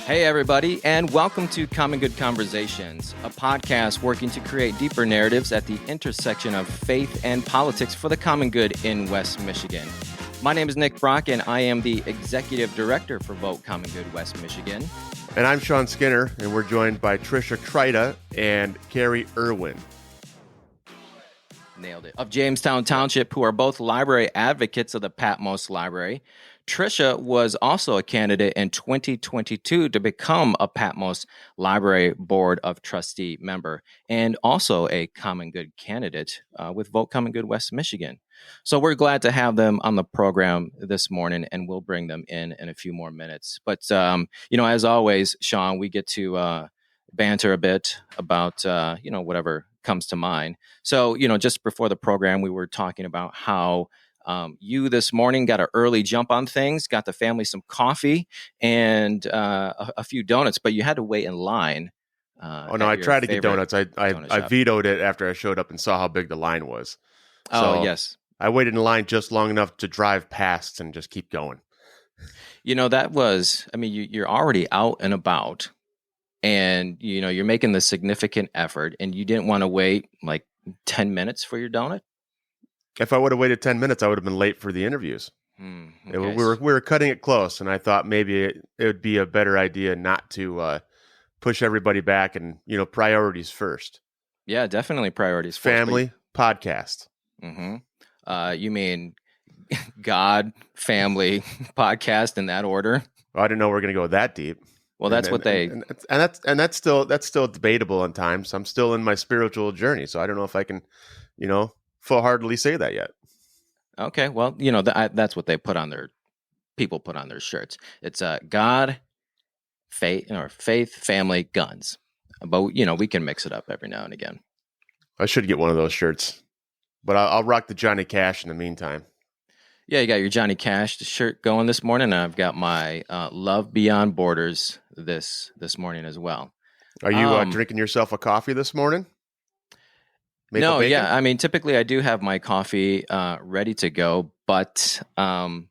Hey, everybody, and welcome to Common Good Conversations, a podcast working to create deeper narratives at the intersection of faith and politics for the common good in West Michigan. My name is Nick Brock, and I am the Executive Director for Vote Common Good West Michigan. And I'm Shawn Skinner, and we're joined by Tricia, Kryda, and Carrie, Irwin. Nailed it. Of Jamestown Township, who are both library advocates of the Patmos Library. Tricia was also a candidate in 2022 to become a Patmos Library Board of Trustee member and also a Common Good candidate with Vote Common Good West Michigan. So we're glad to have them on the program this morning, and we'll bring them in a few more minutes. But, as always, Shawn, we get to banter a bit about, whatever comes to mind. So, just before the program, we were talking about how you this morning got an early jump on things, got the family some coffee and a few donuts, but you had to wait in line. I tried to get donuts. I vetoed it after I showed up and saw how big the line was. So yes. I waited in line just long enough to drive past and just keep going. You're already out and about and, you're making the significant effort and you didn't want to wait like 10 minutes for your donut. If I would have waited 10 minutes, I would have been late for the interviews. Okay. We were cutting it close, and I thought maybe it would be a better idea not to push everybody back and, priorities first. Yeah, definitely priorities first. Family, podcast. Mm-hmm. You mean God, family, podcast in that order? Well, I didn't know we were going to go that deep. Well, that's that's still debatable at times. I'm still in my spiritual journey, so I don't know if I can, full-heartedly say that yet. Okay, well, that's what people put on their shirts. It's God, faith, family, guns. But we can mix it up every now and again. I should get one of those shirts, but I'll rock the Johnny Cash in the meantime. Yeah, you got your Johnny Cash shirt going this morning. I've got my Love Beyond Borders this morning as well. Are you drinking yourself a coffee this morning? No, bacon? Yeah. Typically I do have my coffee ready to go, but I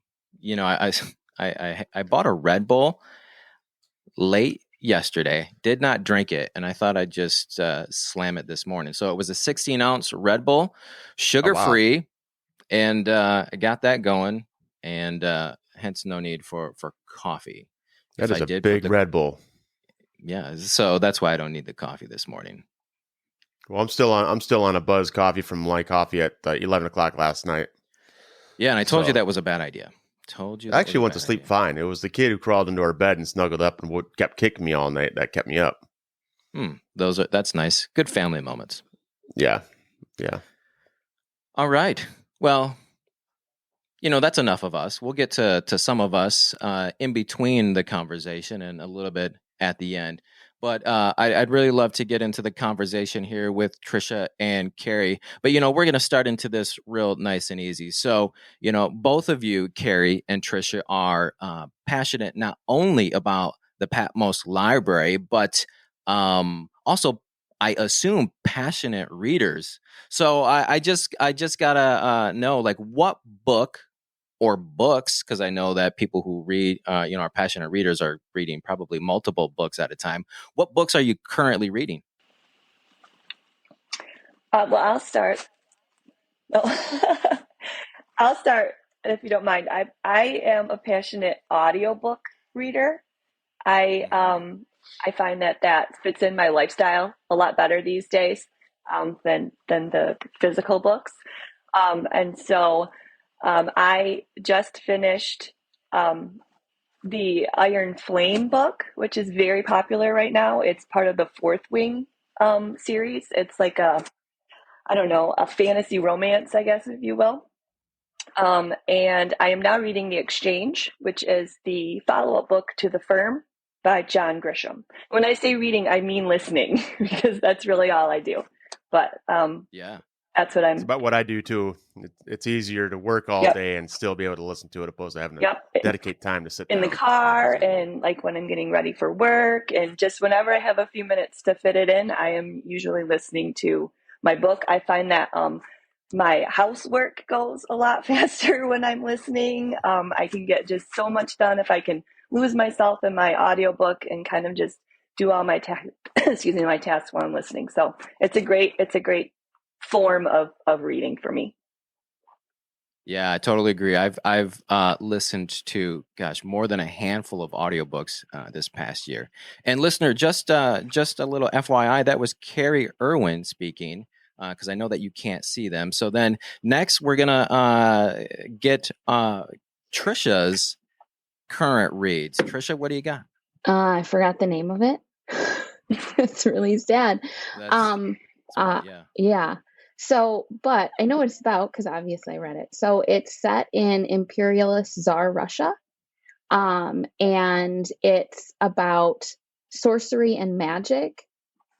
bought a Red Bull late yesterday, did not drink it, and I thought I'd just slam it this morning. So it was a 16-ounce Red Bull, sugar-free, wow. And I got that going, and hence no need for coffee. That is a big Red Bull. Yeah, so that's why I don't need the coffee this morning. Well, I'm still on a Buzz coffee from My Coffee at 11 o'clock last night. Yeah, and I told you that was a bad idea. I actually went to sleep fine. It was the kid who crawled into our bed and snuggled up and kept kicking me all night that kept me up. That's nice. Good family moments. Yeah. All right. Well, that's enough of us. We'll get to some of us in between the conversation and a little bit at the end. But I'd really love to get into the conversation here with Tricia and Carrie. But, we're going to start into this real nice and easy. So, both of you, Carrie and Tricia, are passionate not only about the Patmos Library, but also, I assume, passionate readers. So I just got to know, like, what book or books, because I know that people who read, our passionate readers are reading probably multiple books at a time. What books are you currently reading? Well, I'll start. I'll start if you don't mind. I am a passionate audiobook reader. I find that fits in my lifestyle a lot better these days than the physical books, and so. I just finished the Iron Flame book, which is very popular right now. It's part of the Fourth Wing series. It's like a fantasy romance, I guess, if you will. And I am now reading The Exchange, which is the follow-up book to The Firm by John Grisham. When I say reading, I mean listening, because that's really all I do. But yeah. That's what It's about what I do too. It's easier to work all day and still be able to listen to it, opposed to having to dedicate time to sit in the car and like when I'm getting ready for work, and just whenever I have a few minutes to fit it in, I am usually listening to my book. I find that my housework goes a lot faster when I'm listening. I can get just so much done if I can lose myself in my audiobook and kind of just do all my my tasks while I'm listening. So it's a great form of reading for me. Yeah, I totally agree. I've listened to more than a handful of audiobooks this past year. And listener, just a little FYI, that was Carrie Irwin speaking, because I know that you can't see them. So then next we're gonna get Tricia's current reads. Tricia, what do you got? I forgot the name of it. It's really sad. That's right, Yeah. So, but I know what it's about because obviously I read it. So it's set in imperialist Tsar Russia. And it's about sorcery and magic,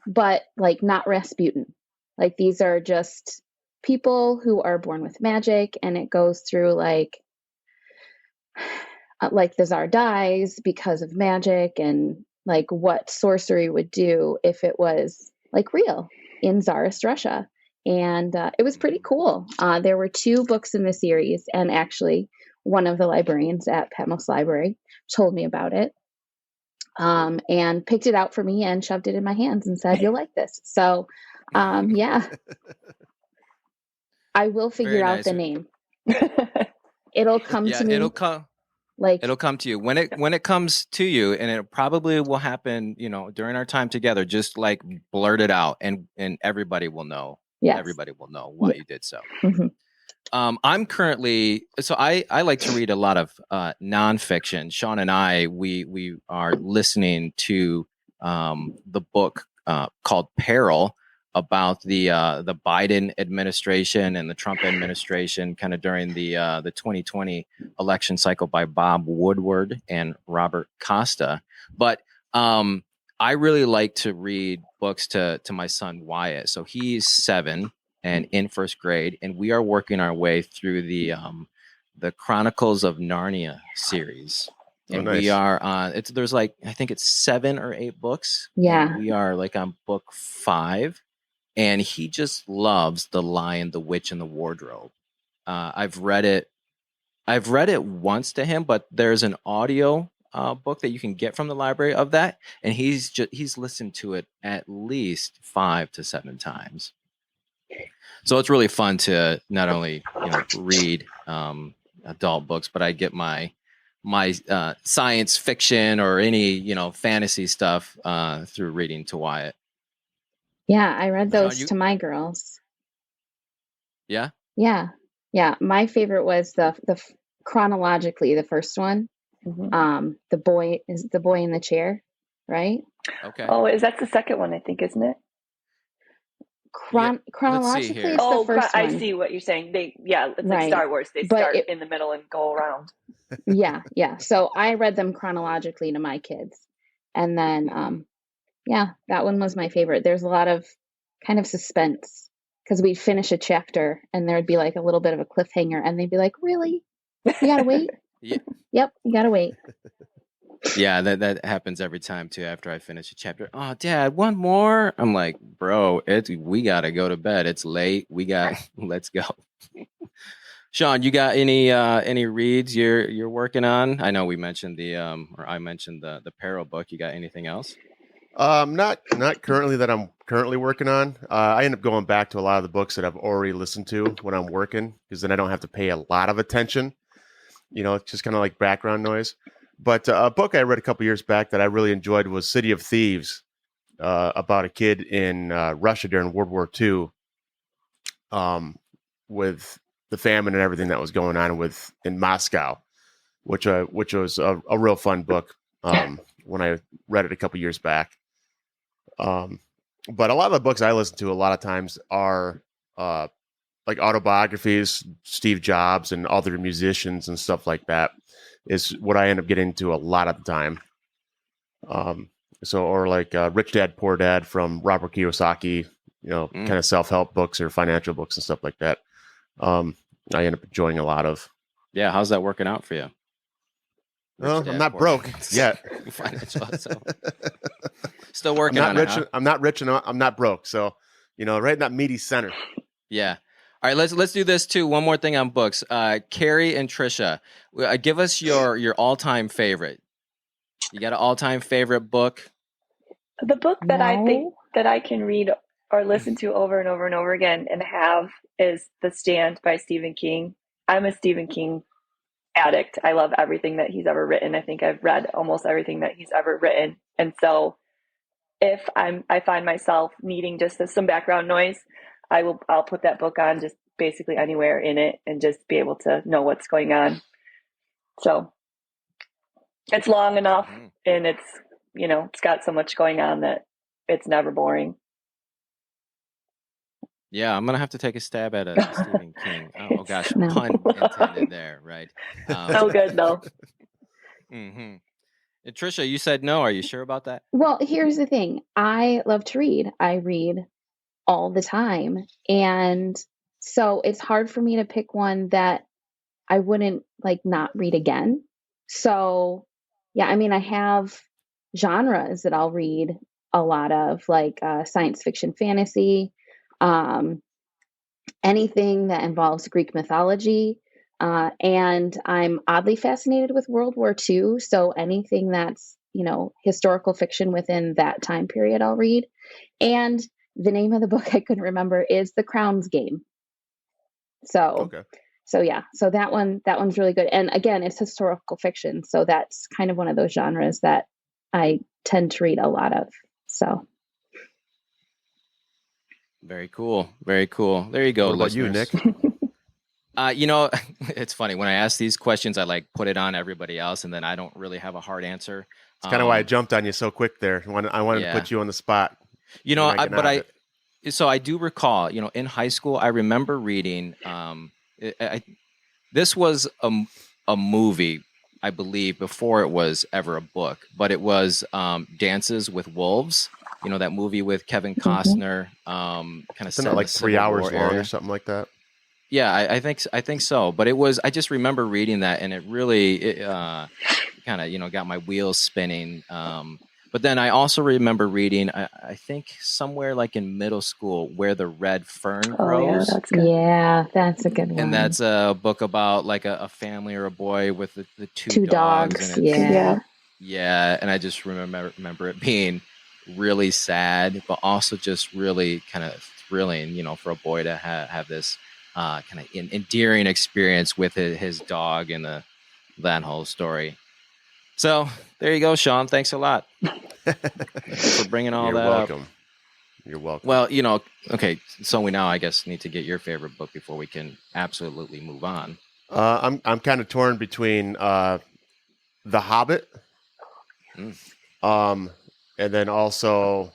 but like not Rasputin. Like these are just people who are born with magic, and it goes through like the Tsar dies because of magic, and like what sorcery would do if it was like real in Tsarist Russia. And it was pretty cool. There were 2 books in the series, and actually one of the librarians at Patmos Library told me about it, and picked it out for me and shoved it in my hands and said, "You'll like this." So, yeah, I will figure out the name. It'll come to me. It'll come. It'll come to you when it comes to you, and it probably will happen, during our time together. Just like blurt it out, and everybody will know. Yes. Everybody will know why you did so. Mm-hmm. I'm currently, so I like to read a lot of nonfiction. Shawn and I, we are listening to the book called Peril, about the Biden administration and the Trump administration, kind of during the 2020 election cycle, by Bob Woodward and Robert Costa. But I really like to read books to my son Wyatt. So he's 7 and in first grade, and we are working our way through the Chronicles of Narnia series. And nice. We are there's like, I think it's 7 or 8 books. Yeah. We are like on book 5, and he just loves The Lion, the Witch, and the Wardrobe. I've read it once to him, but there's an audio book that you can get from the library of that, and he's listened to it at least 5 to 7 times. So it's really fun to not only read adult books, but I get my science fiction or any fantasy stuff through reading to Wyatt. Yeah, I read those to my girls. Yeah. My favorite was the chronologically the first one. Mm-hmm. The boy in the chair, right? Okay. Oh, that's the second one, I think, isn't it? Chronologically, it's the first one. I see what you're saying. It's like Star Wars. They start in the middle and go around. Yeah. So I read them chronologically to my kids, and then that one was my favorite. There's a lot of kind of suspense because we'd finish a chapter and there would be like a little bit of a cliffhanger, and they'd be like, "Really? You gotta wait." Yeah. Yep, you gotta wait. Yeah, that happens every time too. After I finish a chapter, "Oh, Dad, one more." I'm like, "Bro, we gotta go to bed. It's late. Let's go." Shawn, you got any reads you're working on? I know we mentioned I mentioned the Peril book. You got anything else? Not currently that I'm currently working on. I end up going back to a lot of the books that I've already listened to when I'm working, because then I don't have to pay a lot of attention. It's just kind of like background noise. But a book I read a couple years back that I really enjoyed was City of Thieves, about a kid in Russia during World War II, with the famine and everything that was going on in Moscow, which was a real fun book when I read it a couple years back. But a lot of the books I listen to a lot of times are like autobiographies, Steve Jobs and other musicians and stuff like that is what I end up getting into a lot of the time. Or like Rich Dad, Poor Dad from Robert Kiyosaki, kind of self-help books or financial books and stuff like that. I end up enjoying a lot of. Yeah. How's that working out for you? Well, I'm not broke yet. Still working on it. Huh? I'm not rich and I'm not broke. So, right in that meaty center. Yeah. All right, let's do this too. One more thing on books. Carrie and Tricia, give us your all-time favorite. You got an all-time favorite book? The book that I think No. that I can read or listen to over and over and over again and have is The Stand by Stephen King. I'm a Stephen King addict. I love everything that he's ever written. I think I've read almost everything that he's ever written. And so if I find myself needing just some background noise, I'll put that book on just basically anywhere in it and just be able to know what's going on. So it's long enough and it's, it's got so much going on that it's never boring. Yeah, I'm gonna have to take a stab at a Stephen King. Oh gosh, pun intended there, right? So good though. Mm-hmm. And Tricia, you said no. Are you sure about that? Well, here's the thing. I love to read. I read all the time. And so it's hard for me to pick one that I wouldn't not read again. So yeah, I mean, I have genres that I'll read a lot of, like science fiction, fantasy, anything that involves Greek mythology. And I'm oddly fascinated with World War II. So anything that's, historical fiction within that time period, I'll read. And the name of the book I couldn't remember is The Crown's Game. So, so yeah, so that one's really good. And again, it's historical fiction. So that's kind of one of those genres that I tend to read a lot of. So. Very cool. Very cool. There you go. What about you, Nick? It's funny when I ask these questions, I put it on everybody else, and then I don't really have a hard answer. It's kind of why I jumped on you so quick there. I wanted to put you on the spot. So I do recall, in high school, I remember reading. This was a movie, I believe, before it was ever a book, but it was Dances with Wolves. That movie with Kevin Costner, kind of set like 3 hours long or something like that. Yeah, I think so. But I just remember reading that, and it really kind of got my wheels spinning. But then I also remember reading, I think somewhere like in middle school, Where the Red Fern Grows. Yeah, that's good. Yeah, that's a good one. And that's a book about like a family or a boy with the two dogs. And Yeah. And I just remember it being really sad, but also just really kind of thrilling, for a boy to have this kind of endearing experience with his dog and that whole story. So there you go, Shawn. Thanks a lot for bringing all that up. You're welcome. Well, okay. So we now, I guess, need to get your favorite book before we can absolutely move on. I'm kind of torn between The Hobbit, and then also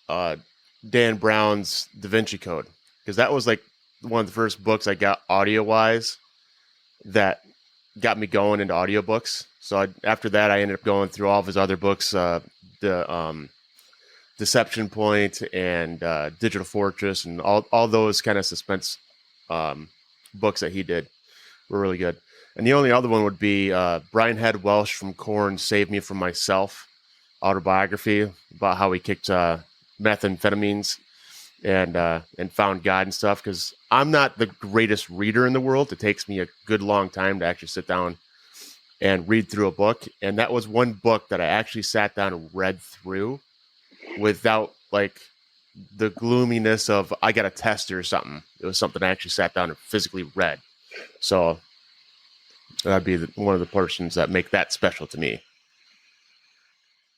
Dan Brown's Da Vinci Code, because that was like one of the first books I got audio-wise that got me going into audiobooks. So after that, I ended up going through all of his other books, the Deception Point and Digital Fortress, and all those kind of suspense books that he did were really good. And the only other one would be Brian Head Welsh from Korn, Save Me From Myself, autobiography about how he kicked methamphetamines and found God and stuff. Because I'm not the greatest reader in the world. It takes me a good long time to actually sit down and read through a book. And that was one book that I actually sat down and read through without like the gloominess of I got a test or something. It was something I actually sat down and physically read. So that'd be one of the portions that make that special to me.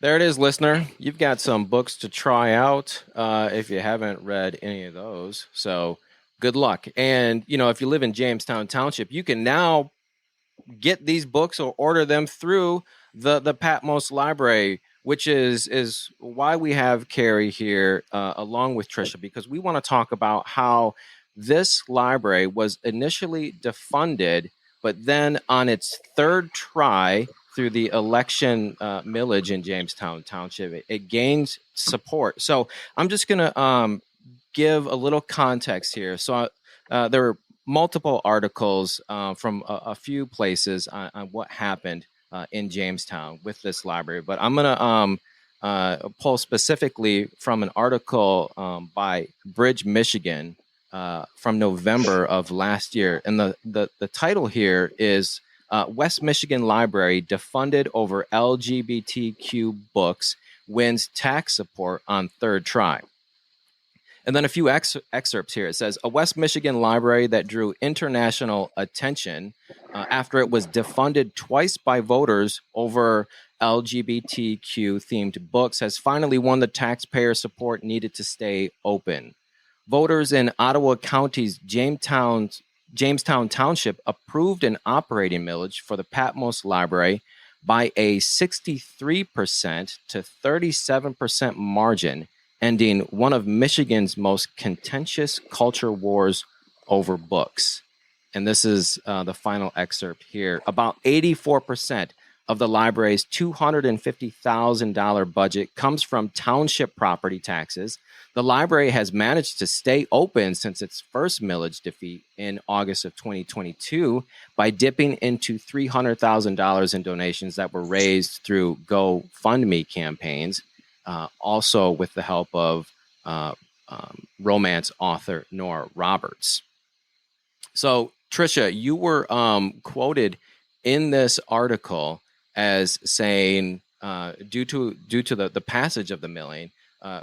There it is, listener. You've got some books to try out if you haven't read any of those. So good luck. And, if you live in Jamestown Township, you can now get these books or order them through the Patmos Library, which is why we have Carrie here along with Tricia, because we want to talk about how this library was initially defunded, but then on its third try through the election millage in Jamestown Township, it gained support. So I'm just going to give a little context here. So there were multiple articles from a few places on what happened in Jamestown with this library, but I'm going to pull specifically from an article by Bridge, Michigan from November of last year. And the title here is West Michigan Library defunded over LGBTQ books, wins tax support on third try. And then a few excerpts here. It says, a West Michigan library that drew international attention after it was defunded twice by voters over LGBTQ-themed books has finally won the taxpayer support needed to stay open. Voters in Ottawa County's Jamestown Township approved an operating millage for the Patmos Library by a 63% to 37% margin, ending one of Michigan's most contentious culture wars over books. And this is the final excerpt here. About 84% of the library's $250,000 budget comes from township property taxes. The library has managed to stay open since its first millage defeat in August of 2022 by dipping into $300,000 in donations that were raised through GoFundMe campaigns, also with the help of romance author Nora Roberts. So, Tricia, you were quoted in this article as saying, due to the passage of the milling,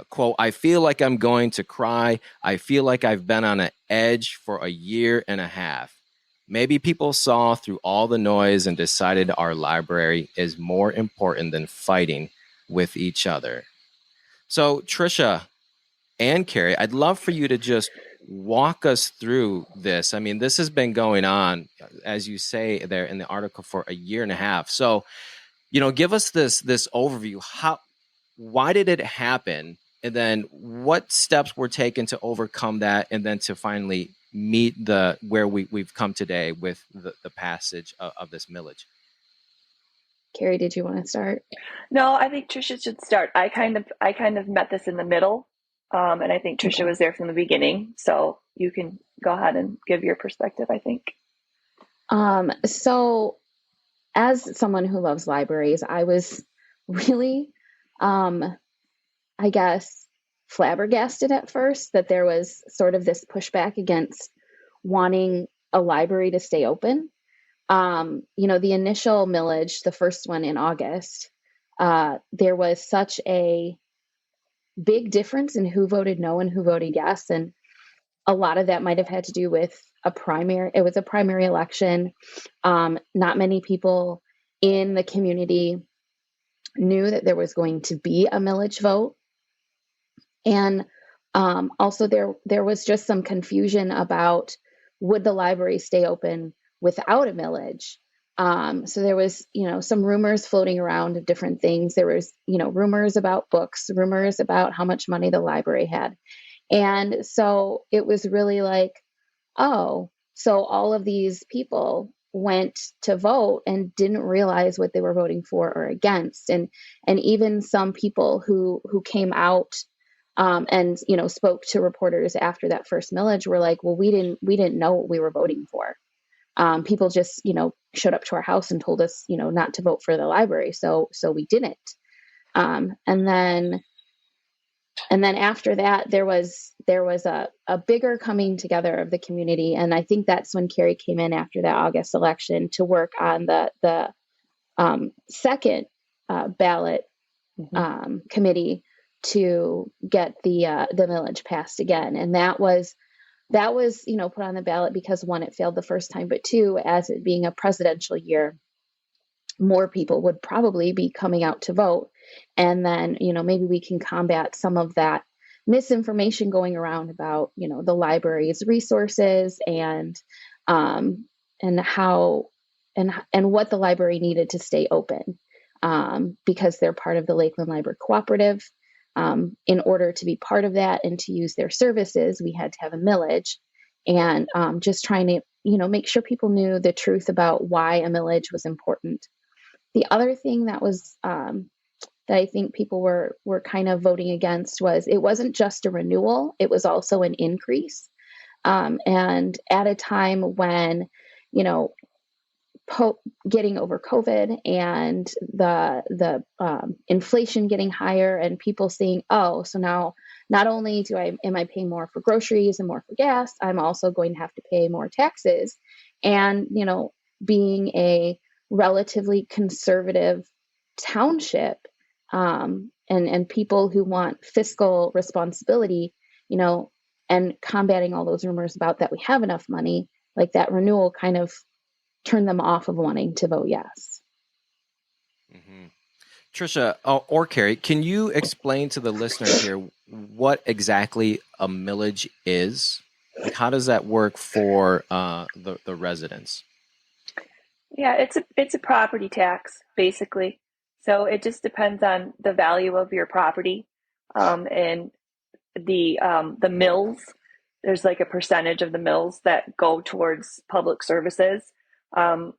quote, I feel like I'm going to cry. I feel like I've been on an edge for a year and a half. Maybe people saw through all the noise and decided our library is more important than fighting with each other. So, Tricia and Carrie, I'd love for you to just walk us through this. I mean, this has been going on, as you say there in the article, for a year and a half. So, give us this overview. Why did it happen? And then what steps were taken to overcome that, and then to finally meet where we've come today with the passage of this millage? Carrie, did you want to start? No, I think Tricia should start. I kind of met this in the middle, and I think Tricia was there from the beginning. So you can go ahead and give your perspective, I think. So as someone who loves libraries, I was really, I guess, flabbergasted at first that there was sort of this pushback against wanting a library to stay open. The initial millage, the first one in August, there was such a big difference in who voted no and who voted yes. And a lot of that might have had to do with it was a primary election. Not many people in the community knew that there was going to be a millage vote. And also there was just some confusion about, would the library stay open without a millage? So there was, some rumors floating around of different things. There was, rumors about books, rumors about how much money the library had. And so it was really like, oh, so all of these people went to vote and didn't realize what they were voting for or against. And even some people who came out and spoke to reporters after that first millage were like, well, we didn't know what we were voting for. People just showed up to our house and told us not to vote for the library, so we didn't. And then after that, there was a bigger coming together of the community, and I think that's when Carrie came in after that August election to work on the second ballot committee to get the millage passed again. And that was put on the ballot because, one, it failed the first time, but two, as it being a presidential year, more people would probably be coming out to vote. And then, maybe we can combat some of that misinformation going around about, the library's resources and how and what the library needed to stay open, because they're part of the Lakeland Library Cooperative. In order to be part of that and to use their services, we had to have a millage, and just trying to, make sure people knew the truth about why a millage was important. The other thing that was that I think people were kind of voting against was, it wasn't just a renewal, it was also an increase. And at a time when, getting over COVID and the inflation getting higher, and people seeing, oh, so now not only am I paying more for groceries and more for gas, I'm also going to have to pay more taxes. And, being a relatively conservative township, and people who want fiscal responsibility, and combating all those rumors about that we have enough money, like that renewal kind of turned them off of wanting to vote yes. Mm-hmm. Tricia or Carrie, can you explain to the listeners here what exactly a millage is? Like, how does that work for the residents? Yeah, it's a property tax basically. So it just depends on the value of your property, and the mills. There's like a percentage of the mills that go towards public services,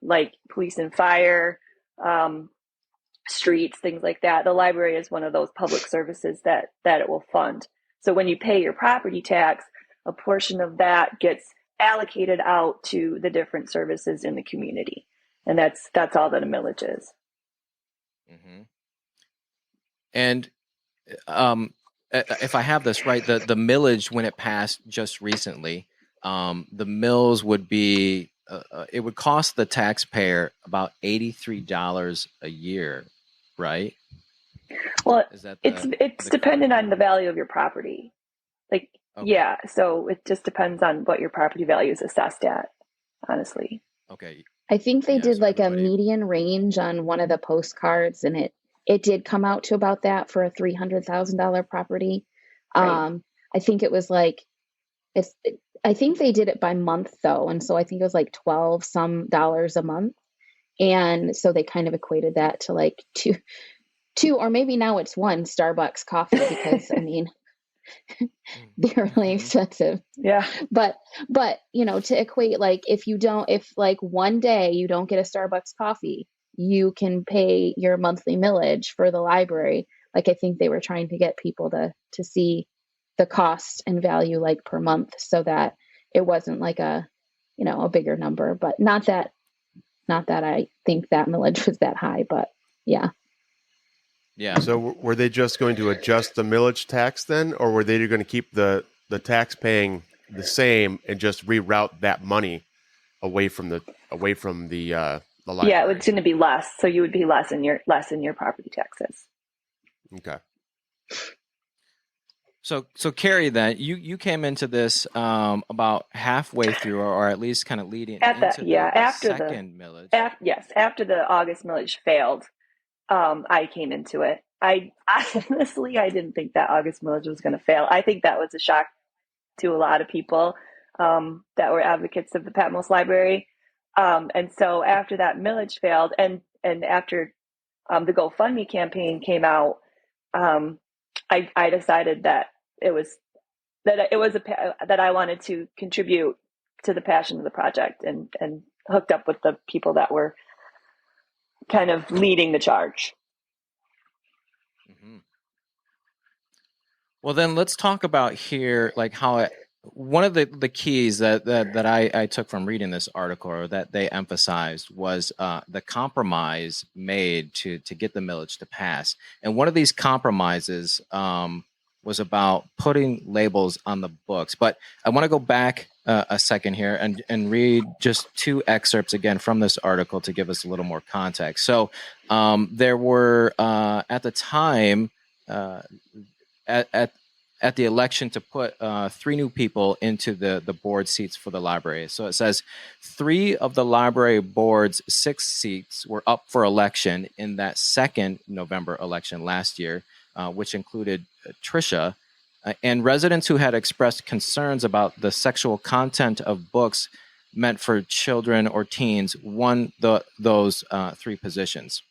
like police and fire, streets, things like that. The library is one of those public services that it will fund. So when you pay your property tax, a portion of that gets allocated out to the different services in the community, and that's all that a millage is. Mm-hmm. And if I have this right, the millage, when it passed just recently, the mills would be it would cost the taxpayer about $83 a year, right? Well, Is that it's dependent on the value of your property. Like, okay. Yeah, so it just depends on what your property value is assessed at, honestly. Okay. I think they did so like a median range on one of the postcards, and it did come out to about that for a $300,000 property. Right. I think it was like, I think they did it by month though. And so I think it was like $12 some a month. And so they kind of equated that to like two, or maybe now it's one Starbucks coffee, because I mean, they're really expensive. Yeah. But to equate, like, if like one day you don't get a Starbucks coffee, you can pay your monthly millage for the library. Like, I think they were trying to get people to see the cost and value like per month, so that it wasn't like a bigger number. But not that I think that millage was that high, but yeah. Yeah. So were they just going to adjust the millage tax then, or were they going to keep the tax paying the same and just reroute that money away from the library? Yeah, it's going to be less. So you would be less in your property taxes. Okay. So Carrie, then you came into this about halfway through, or at least kind of leading into the second millage. After the August millage failed, I came into it. I honestly, I didn't think that August millage was going to fail. I think that was a shock to a lot of people that were advocates of the Patmos Library. And so after that millage failed, and after the GoFundMe campaign came out, I decided that that I wanted to contribute to the passion of the project, and hooked up with the people that were kind of leading the charge. Mm-hmm. Well, then let's talk about here, like how one of the keys that I took from reading this article, or that they emphasized, was the compromise made to get the millage to pass. And one of these compromises was about putting labels on the books. But I want to go back a second here and read just two excerpts again from this article to give us a little more context. So there were at the time at the election to put 3 new people into the board seats for the library. So it says 3 of the library board's 6 seats were up for election in that second November election last year, which included Tricia, and residents who had expressed concerns about the sexual content of books meant for children or teens won those 3 positions.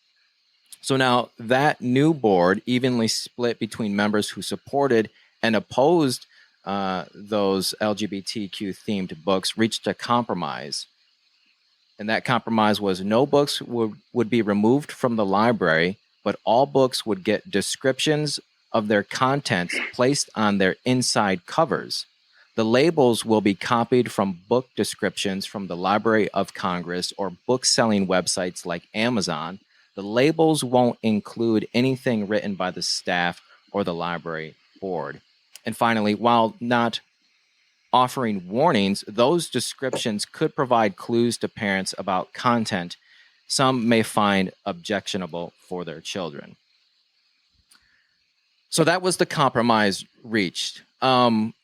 So now that new board, evenly split between members who supported and opposed those LGBTQ-themed books, reached a compromise. And that compromise was no books would be removed from the library, but all books would get descriptions of their contents placed on their inside covers. The labels will be copied from book descriptions from the Library of Congress or book-selling websites like Amazon. The labels won't include anything written by the staff or the library board. And finally, while not offering warnings, those descriptions could provide clues to parents about content some may find objectionable for their children. So that was the compromise reached, and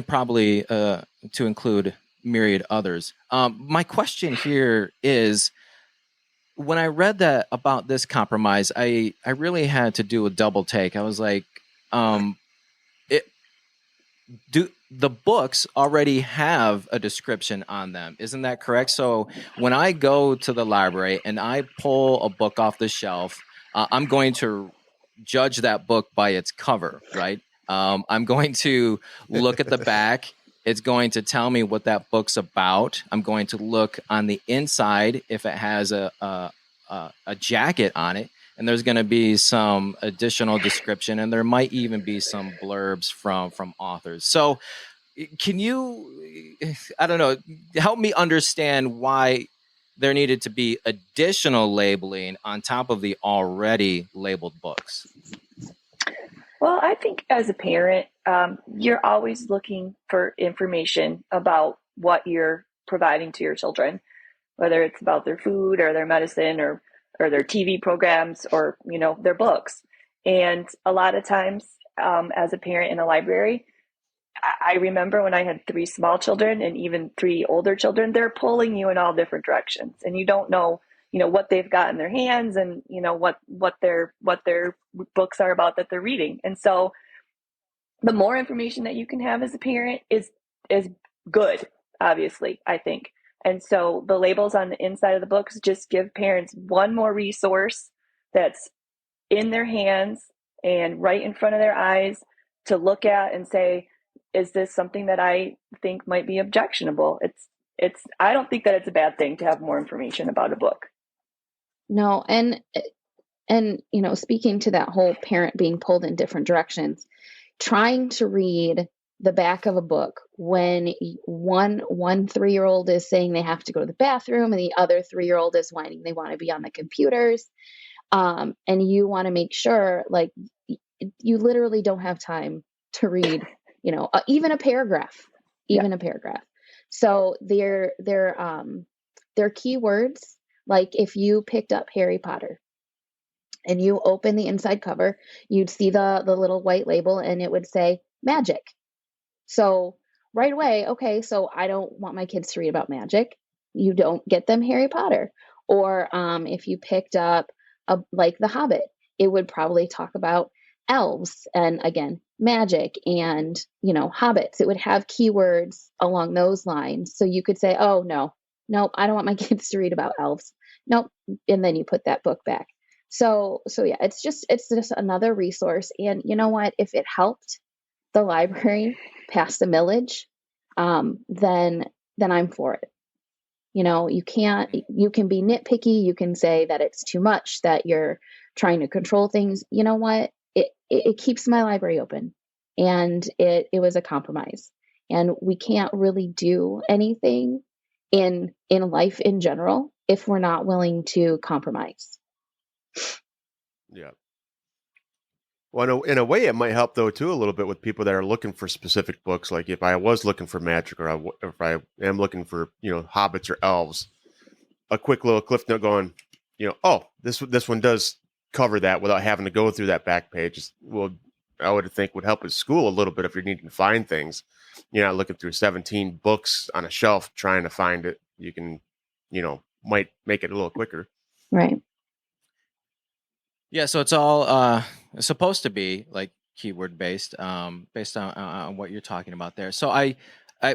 probably to include myriad others. My question here is, when I read that about this compromise, I really had to do a double take. I was like, do the books already have a description on them? Isn't that correct? So when I go to the library and I pull a book off the shelf, I'm going to judge that book by its cover, right? I'm going to look at the back. It's going to tell me what that book's about. I'm going to look on the inside if it has a jacket on it, and there's going to be some additional description, and there might even be some blurbs from authors. So can you, I don't know, help me understand why there needed to be additional labeling on top of the already labeled books? Well, I think as a parent, you're always looking for information about what you're providing to your children, whether it's about their food or their medicine or their TV programs or, their books. And a lot of times, as a parent in a library, I remember when I had 3 small children and even 3 older children, they're pulling you in all different directions, and you don't know, what they've got in their hands and, what their books are about that they're reading. And so the more information that you can have as a parent is good, obviously, I think. And so the labels on the inside of the books just give parents one more resource that's in their hands and right in front of their eyes to look at and say, is this something that I think might be objectionable? I don't think that it's a bad thing to have more information about a book. No, and speaking to that whole parent being pulled in different directions, trying to read the back of a book when one 3-year-old is saying they have to go to the bathroom and the other 3-year-old is whining they want to be on the computers, and you want to make sure, like, you literally don't have time to read, even a paragraph, a paragraph. So they're keywords. Like if you picked up Harry Potter and you open the inside cover, you'd see the little white label and it would say magic. So right away, okay, so I don't want my kids to read about magic. You don't get them Harry Potter. Or if you picked up like The Hobbit, it would probably talk about elves and, again, magic and, hobbits. It would have keywords along those lines. So you could say, oh, no, I don't want my kids to read about elves. Nope. And then you put that book back. So yeah, it's just another resource. And you know what? If it helped the library pass the millage, then I'm for it. You can be nitpicky. You can say that it's too much, that you're trying to control things. You know what? It keeps my library open, and it was a compromise, and we can't really do anything in life in general if we're not willing to compromise. Yeah. Well, in a way, it might help though too a little bit with people that are looking for specific books. Like if I was looking for magic, or if I am looking for hobbits or elves, a quick little cliff note going, oh, this one does cover that without having to go through that back page. I would think would help at school a little bit if you're needing to find things. You're not looking through 17 books on a shelf trying to find it. You can, might make it a little quicker. Right. Yeah, so it's all supposed to be like keyword based, based on what you're talking about there. So I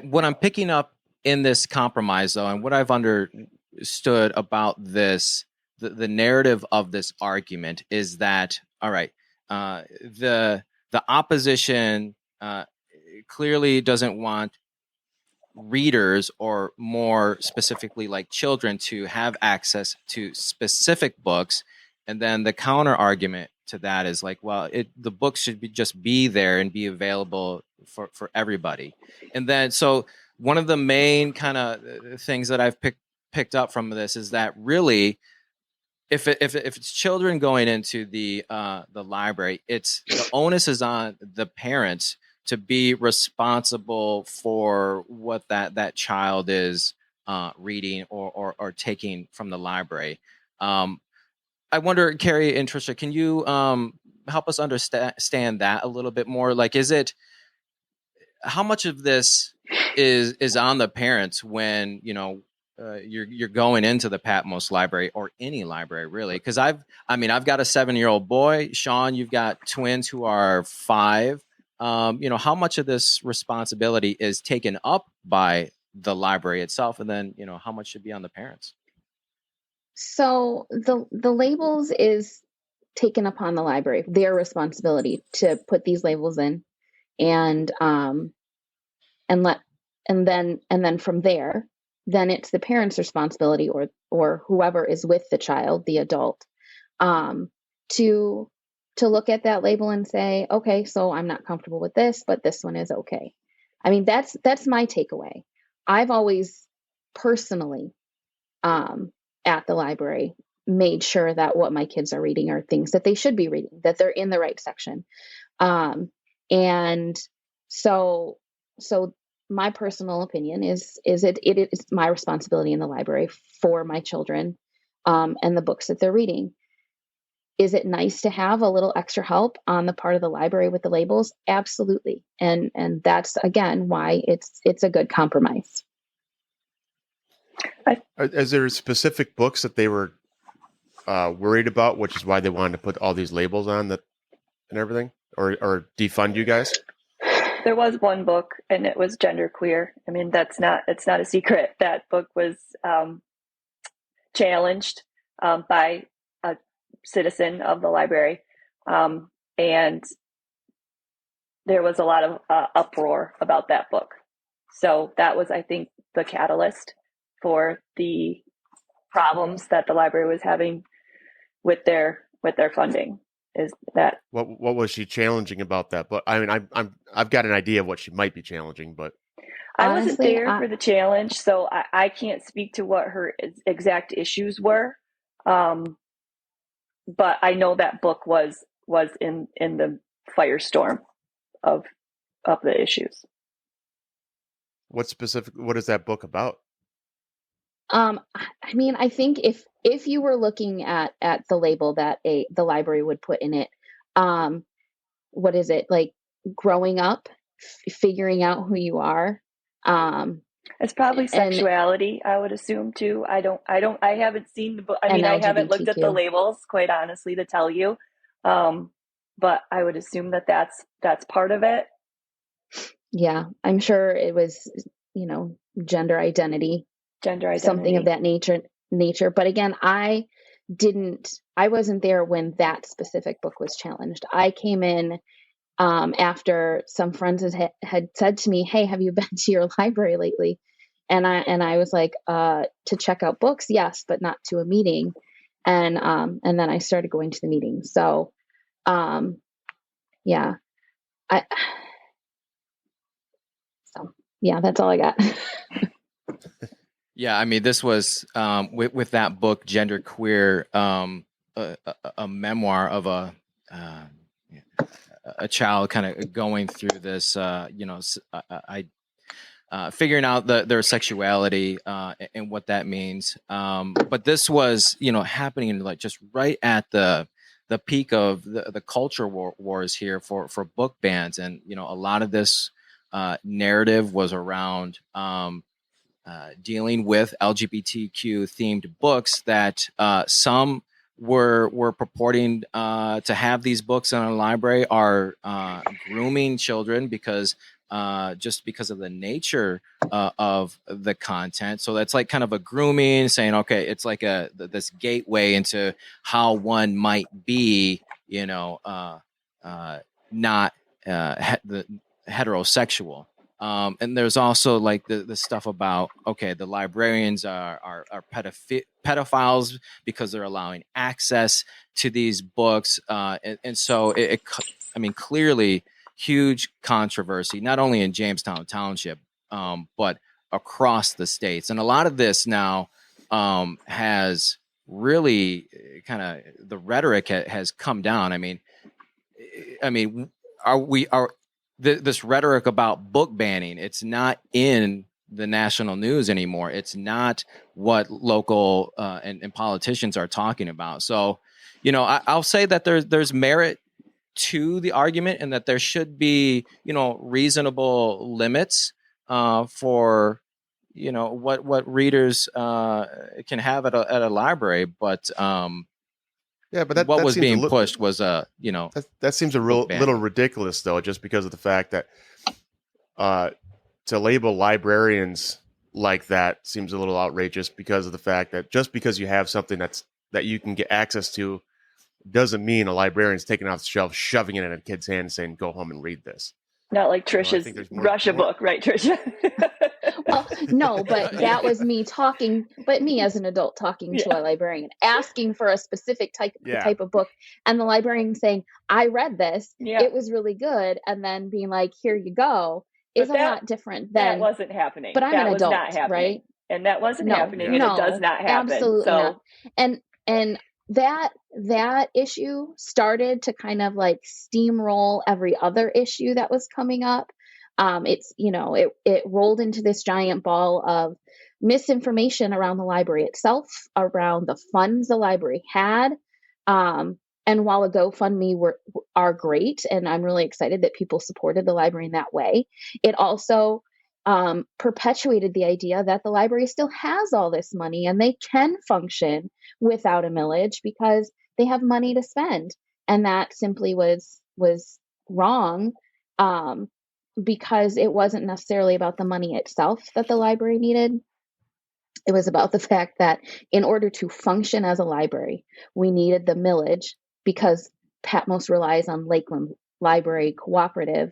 what I'm picking up in this compromise, though, and what I've understood about this, the narrative of this argument is that, all right, the opposition clearly doesn't want readers, or more specifically like children, to have access to specific books. And then the counter argument to that is like, well, the books should just be there and be available for everybody. And then, so one of the main kind of things that I've picked up from this is that really, if it's children going into the library, the onus is on the parents to be responsible for what that child is reading or taking from the library. I wonder, Carrie and Tricia, can you help us understand that a little bit more? Like, how much of this is on the parents when you're going into the Patmos Library or any library really? Because I've got a 7-year-old boy, Shawn. You've got twins who are 5. How much of this responsibility is taken up by the library itself, and then how much should be on the parents? So the labels is taken upon the library, their responsibility to put these labels in, and then from there, then it's the parent's responsibility or whoever is with the child, the adult, to look at that label and say, okay, so I'm not comfortable with this, but this one is okay. I mean, that's my takeaway. I've always personally, at the library, made sure that what my kids are reading are things that they should be reading, that they're in the right section. And so my personal opinion is it is my responsibility in the library for my children, and the books that they're reading. Is it nice to have a little extra help on the part of the library with the labels? Absolutely. And that's, again, why it's a good compromise. Is there specific books that they were worried about, which is why they wanted to put all these labels on that and everything, or defund you guys? There was one book, and it was genderqueer. I mean, it's not a secret. That book was challenged by a citizen of the library, and there was a lot of uproar about that book. So that was, I think, the catalyst for the problems that the library was having with their funding. Is that what was she challenging about that? But I mean, I've got an idea of what she might be challenging, but I wasn't there for the challenge, so I can't speak to what her exact issues were. But I know that book was in the firestorm of the issues. What is that book about? I mean, I think if you were looking at the label that the library would put in it, what is it, like growing up, figuring out who you are? It's probably sexuality, I would assume too. I haven't seen the book. I mean, I haven't looked at the labels, quite honestly, to tell you. But I would assume that that's part of it. Yeah, I'm sure it was, gender identity, something of that nature. But again, I wasn't there when that specific book was challenged. I came in after some friends had said to me, "Hey, have you been to your library lately?" And I was like, "To check out books, yes, but not to a meeting." And then I started going to the meeting. So, yeah, that's all I got. Yeah, I mean, this was with that book, Genderqueer, a memoir of a child kind of going through this, figuring out their sexuality and what that means. But this was, happening like just right at the peak of the culture wars here for book bans, and a lot of this narrative was around dealing with LGBTQ themed books that some were purporting to have these books in a library are grooming children because just because of the nature of the content. So that's like kind of a grooming, saying, okay, it's like this gateway into how one might be, not heterosexual. And there's also like the stuff about, okay, the librarians are pedophiles because they're allowing access to these books. And so I mean, clearly huge controversy, not only in Jamestown Township, but across the states. And a lot of this now has really kind of, the rhetoric has come down. I mean, this rhetoric about book banning, it's not in the national news anymore. It's not what local and politicians are talking about. So, I'll say that there's merit to the argument, and that there should be, reasonable limits for, what readers can have at a library. But Yeah, but what that was seems being pushed was that seems a book banning. little ridiculous, though, just because of the fact that to label librarians like that seems a little outrageous, because of the fact that just because you have something that you can get access to doesn't mean a librarian's taking it off the shelf, shoving it in a kid's hand, and saying, "Go home and read this." Not like Tricia's Russia book, right, Tricia? Well, no, but that was me talking, but me as an adult talking to a librarian, asking for a specific type of book, and the librarian saying, "I read this, it was really good," and then being like, "Here you go," is a lot different than that wasn't happening. But I'm that an was adult, not happening, right? And that wasn't happening, and it does not happen. Absolutely not. And that issue started to kind of like steamroll every other issue that was coming up. It rolled into this giant ball of misinformation around the library itself, around the funds the library had. And while a GoFundMe are great, and I'm really excited that people supported the library in that way, it also perpetuated the idea that the library still has all this money and they can function without a millage because they have money to spend. And that simply was wrong, because it wasn't necessarily about the money itself that the library needed. It was about the fact that in order to function as a library, we needed the millage, because Patmos relies on Lakeland Library Cooperative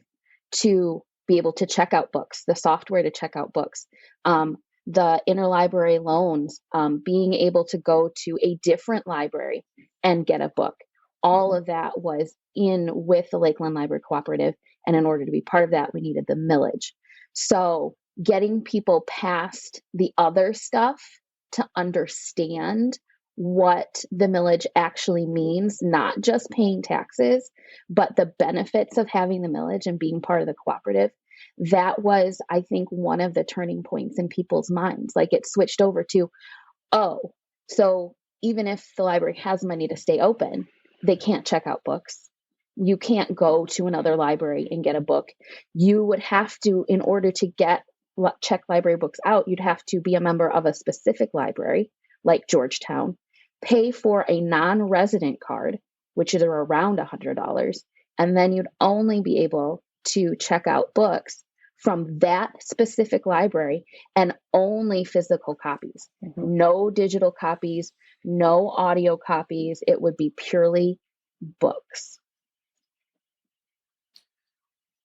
to be able to check out books, the software to check out books, the interlibrary loans, being able to go to a different library and get a book. All of that was in with the Lakeland Library Cooperative. And in order to be part of that, we needed the millage. So getting people past the other stuff to understand what the millage actually means, not just paying taxes, but the benefits of having the millage and being part of the cooperative. That was, I think, one of the turning points in people's minds. Like, it switched over to, oh, so even if the library has money to stay open, they can't check out books. You can't go to another library and get a book. You would have to, in order to check library books out, you'd have to be a member of a specific library, like Georgetown, pay for a non-resident card, which is around $100, and then you'd only be able to check out books from that specific library, and only physical copies. Mm-hmm. No digital copies, no audio copies. It would be purely books.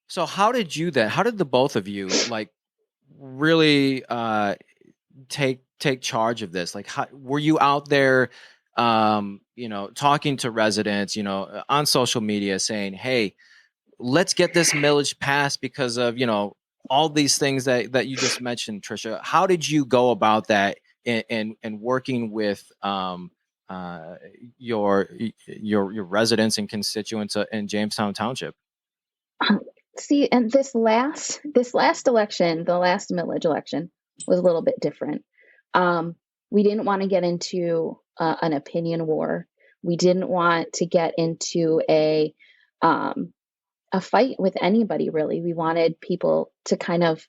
So how did the both of you really take charge of this? Like, how, were you out there, talking to residents, on social media saying, hey, let's get this millage passed because of, all these things that you just mentioned, Tricia? How did you go about that and working with your residents and constituents in Jamestown Township? See, and this last election, the last millage election, was a little bit different. We didn't want to get into an opinion war. We didn't want to get into a fight with anybody, really. We wanted people to kind of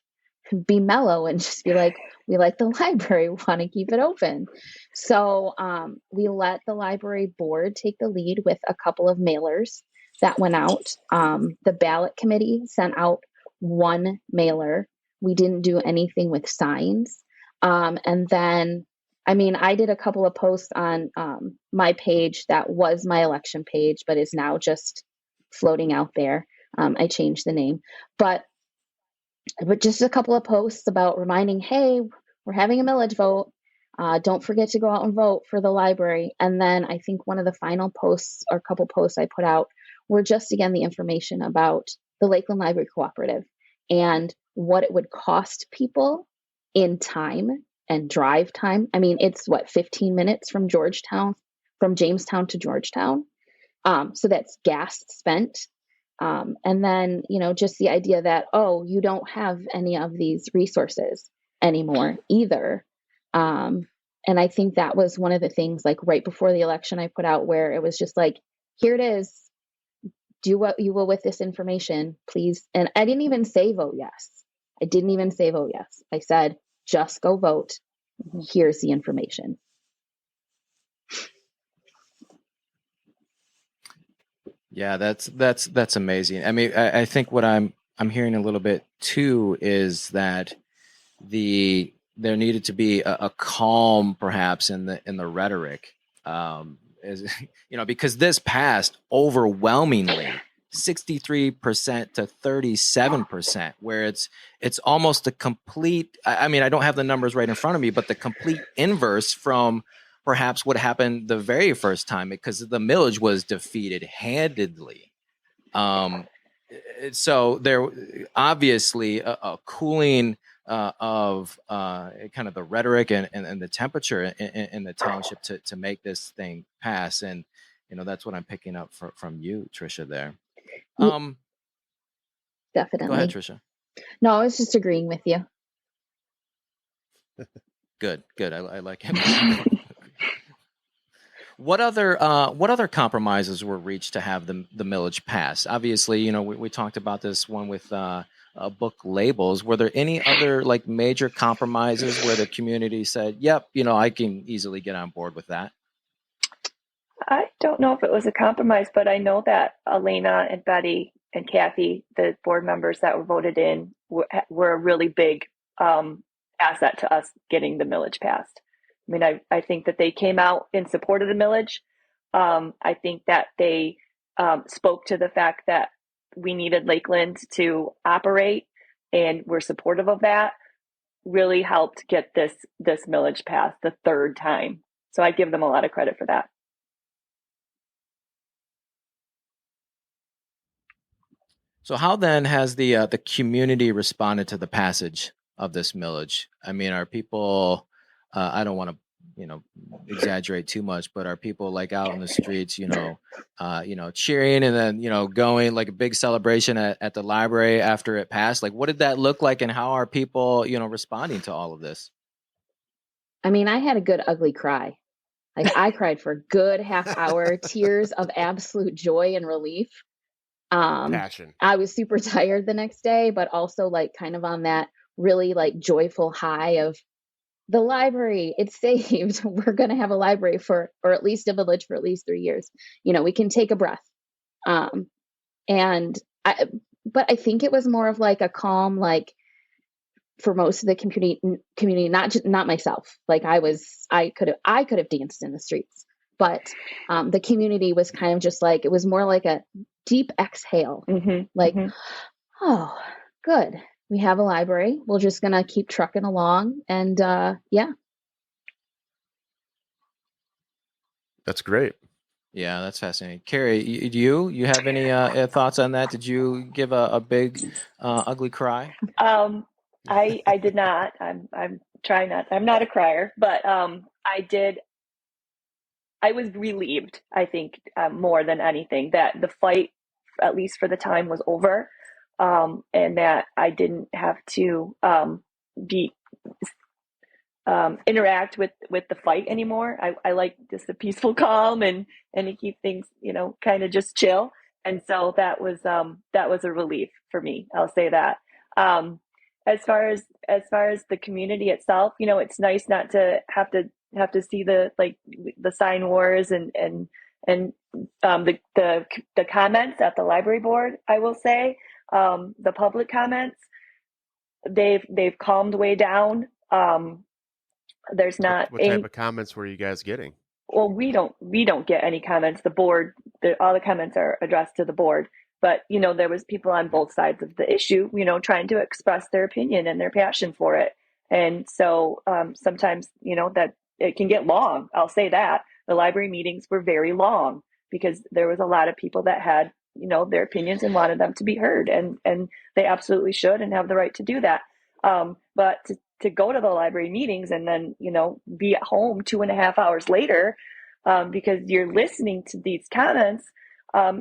be mellow and just be like, we like the library, we want to keep it open. So we let the library board take the lead with a couple of mailers that went out. The ballot committee sent out one mailer. We didn't do anything with signs. And then, I did a couple of posts on my page that was my election page, but is now just floating out there. I changed the name, but just a couple of posts about reminding, hey, we're having a millage vote. Don't forget to go out and vote for the library. And then I think one of the final posts, or a couple posts I put out, were just, again, the information about the Lakeland Library Cooperative and what it would cost people in time and drive time. It's 15 minutes from Jamestown to Georgetown. So that's gas spent. And then, just the idea that, oh, you don't have any of these resources. anymore either. And I think that was one of the things, like right before the election, I put out where it was just like, here it is. Do what you will with this information, please. And I didn't even say vote yes. I didn't even say vote yes. I said, just go vote. Here's the information. Yeah, that's amazing. I mean, I think what I'm hearing a little bit too is that there needed to be a calm, perhaps, in the rhetoric, is because this passed overwhelmingly, 63% to 37%, where it's almost a complete. I mean, I don't have the numbers right in front of me, but the complete inverse from perhaps what happened the very first time, because the millage was defeated handedly. So there obviously a cooling of kind of the rhetoric and the temperature in the township to make this thing pass. And, that's what I'm picking up from you, Tricia, there. Definitely. Go ahead, Tricia. No, I was just agreeing with you. Good. I like it. What other compromises were reached to have the millage pass? Obviously, we talked about this one with book labels. Were there any other like major compromises where the community said, "Yep, I can easily get on board with that"? I don't know if it was a compromise, but I know that Elena and Betty and Kathy, the board members that were voted in, were a really big asset to us getting the millage passed. I mean, I think that they came out in support of the millage. I think that they spoke to the fact that we needed Lakeland to operate, and we're supportive of that. Really helped get this millage passed the third time. So I give them a lot of credit for that. So how then has the community responded to the passage of this millage? I mean, are people? I don't want to exaggerate too much, but are people like out in the streets, cheering and then going like a big celebration at the library after it passed? Like, what did that look like, and how are people responding to all of this? I mean, I had a good ugly cry. Like I cried for a good half hour, tears of absolute joy and relief. Passion. I was super tired the next day, but also like kind of on that really like joyful high of the library. It's saved. We're going to have a library or at least a village for at least 3 years. We can take a breath. But I think it was more of like a calm, like for most of the community, not myself. Like I could have danced in the streets, but the community was kind of just like, it was more like a deep exhale. Oh, good. We have a library. We're just going to keep trucking along. And yeah. That's great. Yeah, that's fascinating. Carrie, do you have any thoughts on that? Did you give a big ugly cry? I did not. I'm trying not. I'm not a crier, but I did. I was relieved, I think, more than anything, that the fight, at least for the time, was over, and that I didn't have to interact with the fight anymore. I like just a peaceful calm and to keep things, kind of just chill. And so that was a relief for me. I'll say that. As far as the community itself, it's nice not to have to see the sign wars and the comments at the library board. I will say the public comments, they've calmed way down. There's not what type of comments were you guys getting? Well, we don't get any comments. The board, all the comments are addressed to the board. But there was people on both sides of the issue, trying to express their opinion and their passion for it. And so sometimes, that it can get long. I'll say that the library meetings were very long because there was a lot of people that had, their opinions and wanted them to be heard, and they absolutely should and have the right to do that. But to go to the library meetings and then, be at home 2.5 hours later because you're listening to these comments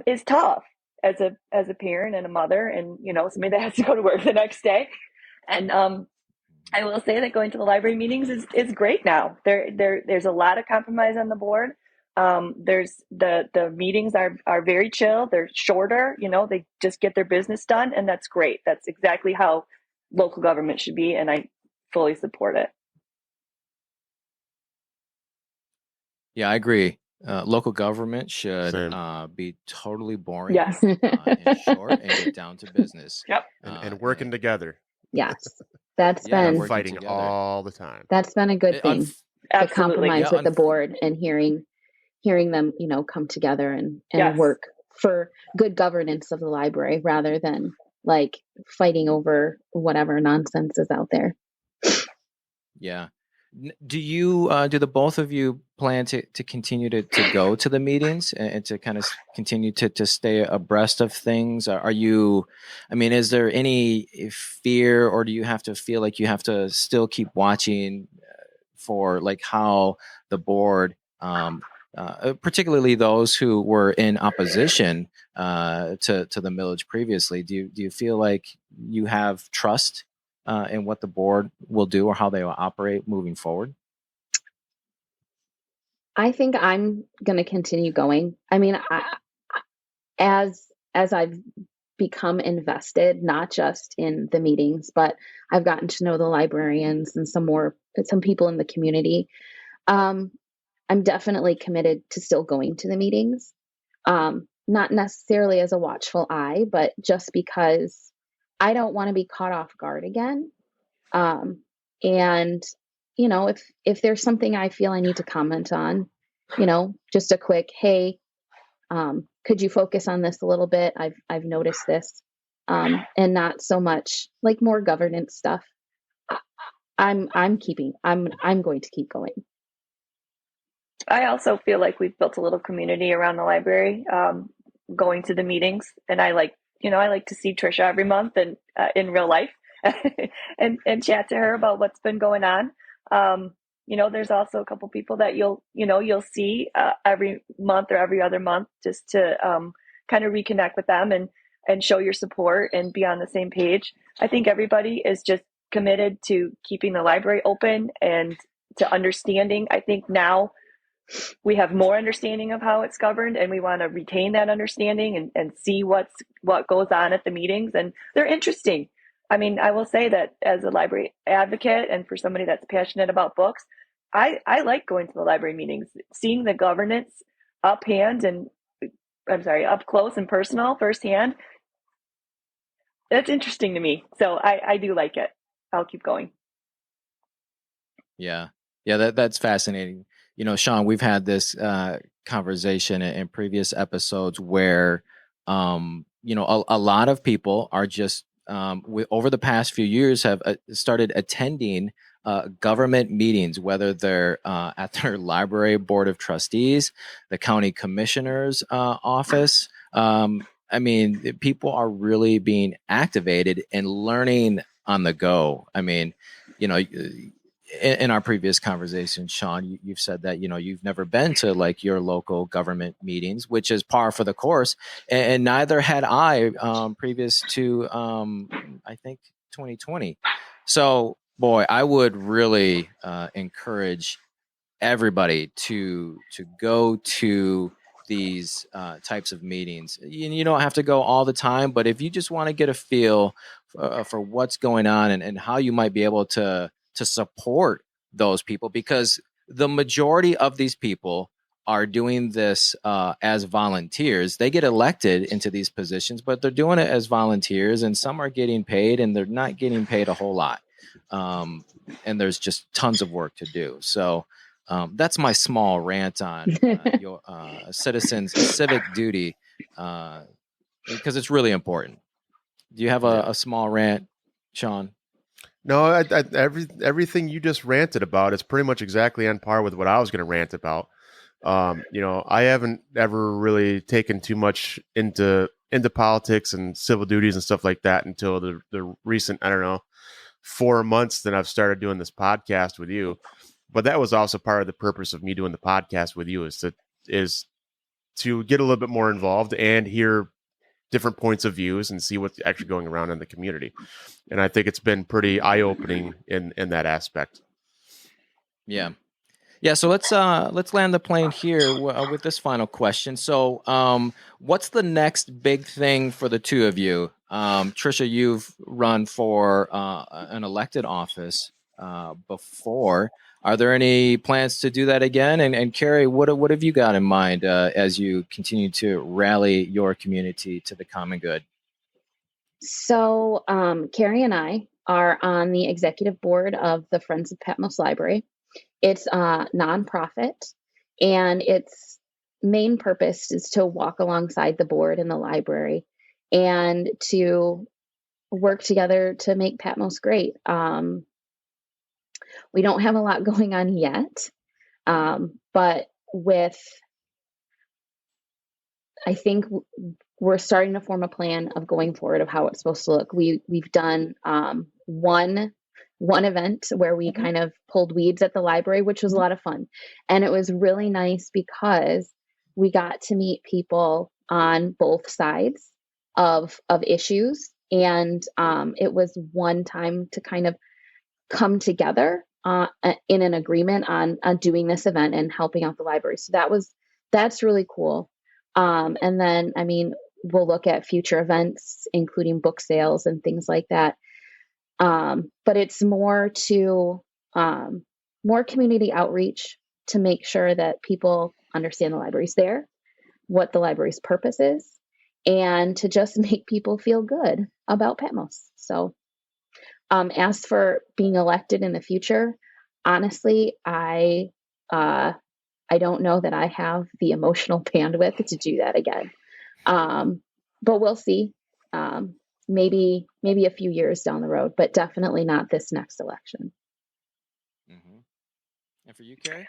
is tough as a parent and a mother and, somebody that has to go to work the next day. And I will say that going to the library meetings is great now. There's a lot of compromise on the board. There's the meetings are very chill. They're shorter. They just get their business done, and that's great. That's exactly how local government should be, and I fully support it. Yeah, I agree. Local government should be totally boring, yes, and short, and get down to business. Yep, and working together. Yes, that's been fighting together all the time. That's been a good thing. The absolutely. compromise with the board and hearing them, come together and Yes. work for good governance of the library rather than like fighting over whatever nonsense is out there. Yeah. Do the both of you plan to continue to go to the meetings and to kind of continue to stay abreast of things? Is there any fear, or do you have to feel like you have to still keep watching for like how the board, particularly those who were in opposition to the millage previously, do you feel like you have trust in what the board will do or how they will operate moving forward? I think I'm going to continue going. As I've become invested, not just in the meetings, but I've gotten to know the librarians and some people in the community. I'm definitely committed to still going to the meetings. Not necessarily as a watchful eye, but just because I don't want to be caught off guard again. And if there's something I feel I need to comment on, just a quick, hey, could you focus on this a little bit? I've noticed this, and not so much like more governance stuff. I'm going to keep going. I also feel like we've built a little community around the library, going to the meetings, and I like to see Tricia every month and in real life and chat to her about what's been going on. There's also a couple people that you'll see every month or every other month, just to kind of reconnect with them and show your support and be on the same page. I think everybody is just committed to keeping the library open and to understanding. I think now we have more understanding of how it's governed, and we want to retain that understanding and see what goes on at the meetings. And they're interesting. I will say that as a library advocate and for somebody that's passionate about books, I like going to the library meetings, seeing the governance up close and personal firsthand. That's interesting to me. So I do like it. I'll keep going. Yeah. That's fascinating. Shawn, we've had this conversation in previous episodes where, a lot of people are just over the past few years have started attending government meetings, whether they're at their library board of trustees, the county commissioner's office. People are really being activated and learning on the go. In our previous conversation, Shawn, you've said that, you've never been to like your local government meetings, which is par for the course. And neither had I previous to, I think 2020. So boy, I would really encourage everybody to go to these types of meetings. You don't have to go all the time, but if you just want to get a feel for what's going on and how you might be able to support those people, because the majority of these people are doing this as volunteers. They get elected into these positions, but they're doing it as volunteers, and some are getting paid and they're not getting paid a whole lot. And there's just tons of work to do. So that's my small rant on your citizens' civic duty, because it's really important. Do you have a small rant, Shawn? No, everything you just ranted about is pretty much exactly on par with what I was going to rant about. I haven't ever really taken too much into politics and civil duties and stuff like that until the recent, 4 months that I've started doing this podcast with you. But that was also part of the purpose of me doing the podcast with you is to get a little bit more involved and hear different points of views and see what's actually going around in the community. And I think it's been pretty eye-opening in that aspect. Yeah. Yeah, so let's land the plane here with this final question. So, what's the next big thing for the two of you? Tricia, you've run for an elected office before. Are there any plans to do that again? And Carrie, what have you got in mind as you continue to rally your community to the common good? So, Carrie and I are on the executive board of the Friends of Patmos Library. It's a nonprofit, and its main purpose is to walk alongside the board in the library and to work together to make Patmos great. We don't have a lot going on yet, but I think we're starting to form a plan of going forward of how it's supposed to look. We've done one event where we kind of pulled weeds at the library, which was a lot of fun. And it was really nice because we got to meet people on both sides of issues. And it was one time to kind of come together in an agreement on doing this event and helping out the library. So that's really cool. And then, I mean, we'll look at future events, including book sales and things like that. But it's more to more community outreach to make sure that people understand the library's there, what the library's purpose is, and to just make people feel good about Patmos. So as for being elected in the future, honestly, I don't know that I have the emotional bandwidth to do that again. But we'll see. Maybe a few years down the road, but definitely not this next election. Mm-hmm. And for you, Carrie?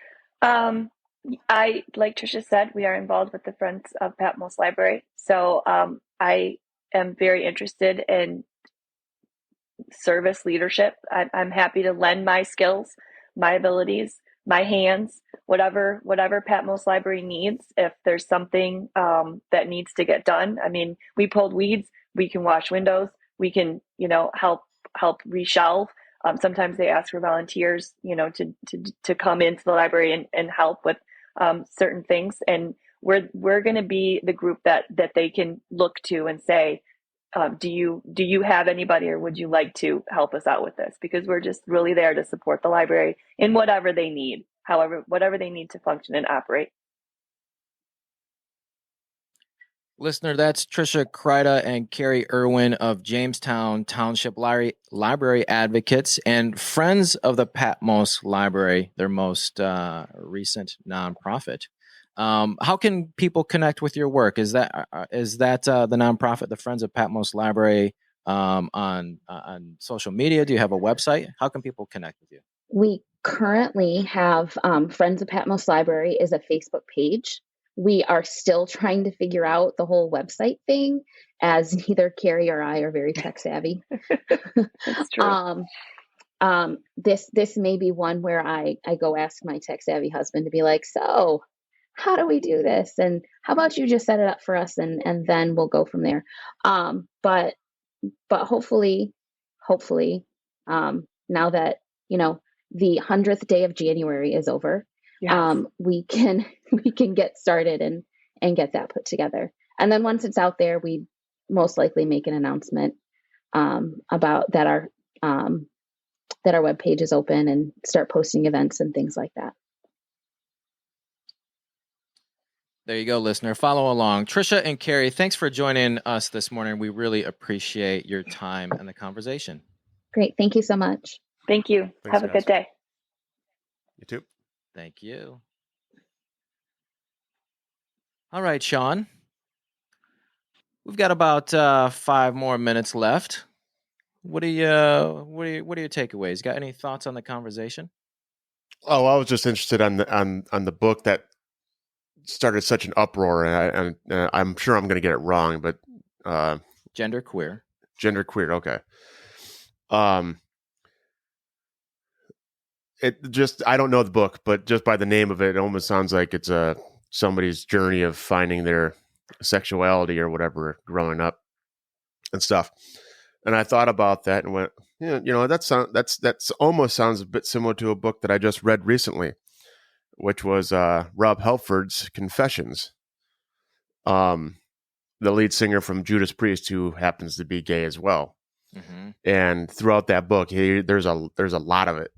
I, like Tricia said, we are involved with the Friends of Patmos Library. So I am very interested in service leadership. I'm happy to lend my skills, my abilities, my hands, whatever Patmos Library needs. If there's something that needs to get done, I mean, we pulled weeds. We can wash windows. We can, help reshelve. Sometimes they ask for volunteers, to come into the library and help with certain things. And we're going to be the group that they can look to and say, do you have anybody, or would you like to help us out with this? Because we're just really there to support the library in whatever they need, whatever they need to function and operate. Listener, that's Tricia, Kryda, and Carrie Irwin of Jamestown Township Library Advocates and Friends of the Patmos Library, their most recent nonprofit. How can people connect with your work? Is that the nonprofit, the Friends of Patmos Library, on social media? Do you have a website? How can people connect with you? We currently have Friends of Patmos Library is a Facebook page. We are still trying to figure out the whole website thing, as neither Carrie or I are very tech savvy. That's true. This may be one where I go ask my tech savvy husband to be like, so how do we do this? And how about you just set it up for us and then we'll go from there. But hopefully, now that, the 100th day of January is over, yes. we can get started and get that put together. And then once it's out there, we most likely make an announcement about that our webpage is open and start posting events and things like that. There you go, listener. Follow along. Tricia and Carrie, thanks for joining us this morning. We really appreciate your time and the conversation. Great. Thank you so much. Thank you. Thanks, Have a good day. You too. Thank you. All right, Shawn. We've got about 5 more minutes left. What are your takeaways? Got any thoughts on the conversation? Oh, I was just interested on the book that started such an uproar, and I'm sure I'm going to get it wrong, but genderqueer. Okay. It just, I don't know the book, but just by the name of it, it almost sounds like it's somebody's journey of finding their sexuality or whatever growing up and stuff. And I thought about that and went, yeah, that's almost sounds a bit similar to a book that I just read recently, which was Rob Halford's Confessions. The lead singer from Judas Priest, who happens to be gay as well. Mm-hmm. And throughout that book, there's a lot of it.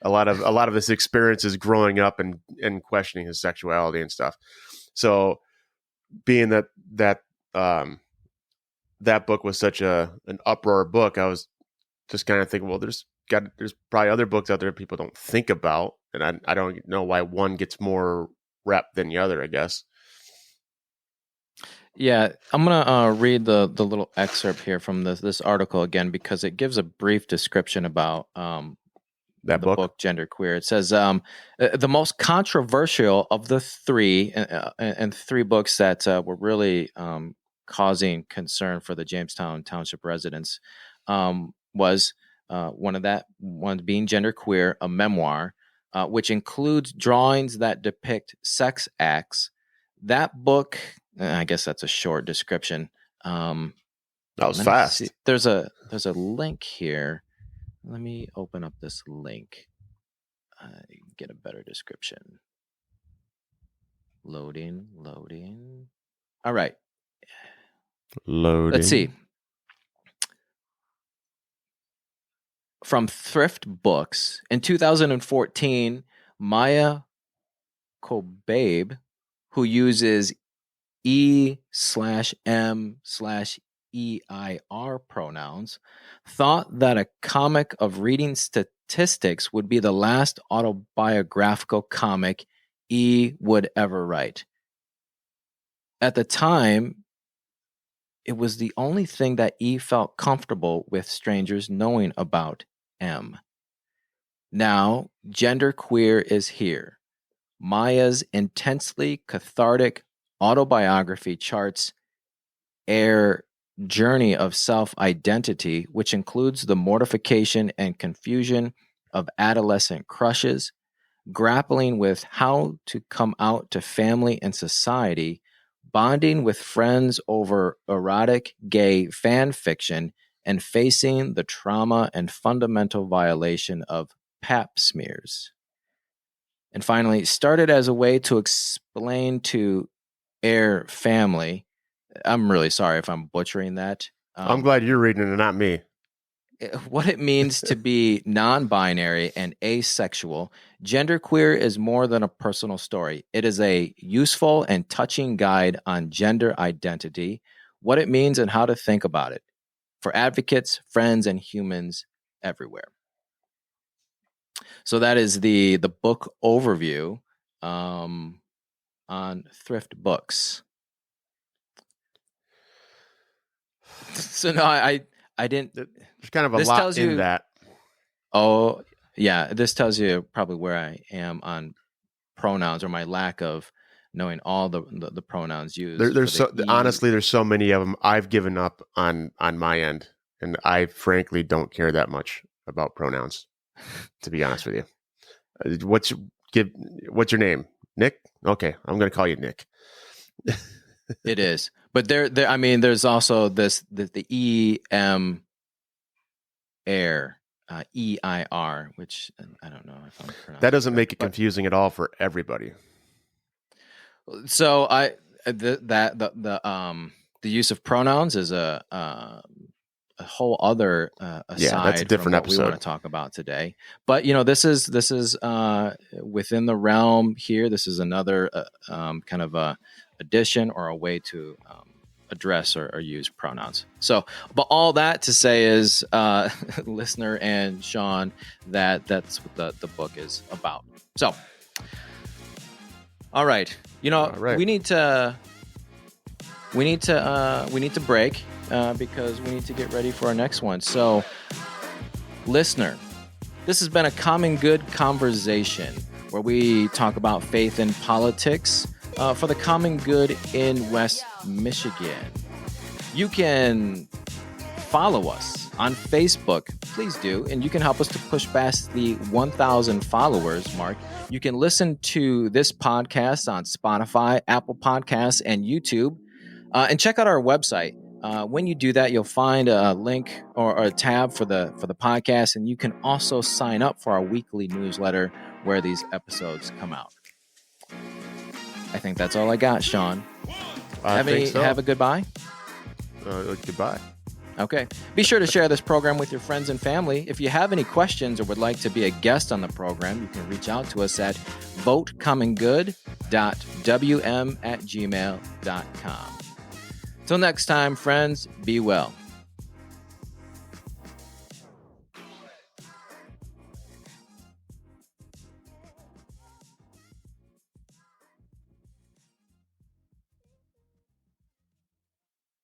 a lot of his experiences growing up and questioning his sexuality and stuff. So being that book was such an uproar book, I was just kind of thinking, well, there's probably other books out there people don't think about, and I don't know why one gets more rep than the other, I guess. Yeah, I'm gonna read the little excerpt here from this article again, because it gives a brief description about the book Genderqueer. It says the most controversial of the three and three books that were really causing concern for the Jamestown Township residents was one being Genderqueer, a memoir, which includes drawings that depict sex acts. That book, I guess that's a short description. That was fast. See. There's a link here. Let me open up this link. Get a better description. Loading. All right. Loading. Let's see. From Thrift Books in 2014, Maya Kobabe, who uses E/M/EIR pronouns, thought that a comic of reading statistics would be the last autobiographical comic E would ever write. At the time, it was the only thing that E felt comfortable with strangers knowing about M. Now, Genderqueer is here. Maya's intensely cathartic autobiography charts a journey of self-identity, which includes the mortification and confusion of adolescent crushes, grappling with how to come out to family and society, bonding with friends over erotic gay fan fiction, and facing the trauma and fundamental violation of pap smears. And finally, started as a way to explain to Air family. I'm really sorry if I'm butchering that. I'm glad you're reading it and not me. What it means to be non-binary and asexual, Genderqueer is more than a personal story. It is a useful and touching guide on gender identity, what it means and how to think about it, for advocates, friends, and humans everywhere. So that is the book overview on Thrift Books. So no, I didn't. There's kind of a lot in that. Oh yeah, this tells you probably where I am on pronouns, or my lack of knowing all the pronouns used. Honestly, there's so many of them. I've given up on my end, and I frankly don't care that much about pronouns, to be honest with you. What's your name? Nick? Okay, I'm going to call you Nick. It is, but there. I mean, there's also the E/M air EIR, which I don't know if I'm pronouncing. That doesn't make it confusing at all for everybody. So the use of pronouns is a whole other aside. That's a different episode we want to talk about today. But this is within the realm here. This is another kind of a addition or a way to address or use pronouns. So, but all that to say is, listener and Shawn, that's what the book is about. So, all right, we need to break because we need to get ready for our next one. So, listener, this has been a common good conversation where we talk about faith and politics for the common good in West Michigan. You can follow us on Facebook, please do. And you can help us to push past the 1,000 followers mark. You can listen to this podcast on Spotify, Apple Podcasts, and YouTube. And check out our website. When you do that, you'll find a link or a tab for the podcast, and you can also sign up for our weekly newsletter where these episodes come out. I think that's all I got, Shawn. Have a goodbye? Goodbye. Okay. Be sure to share this program with your friends and family. If you have any questions or would like to be a guest on the program, you can reach out to us at votecommongood.wm@gmail.com. Till next time, friends, be well.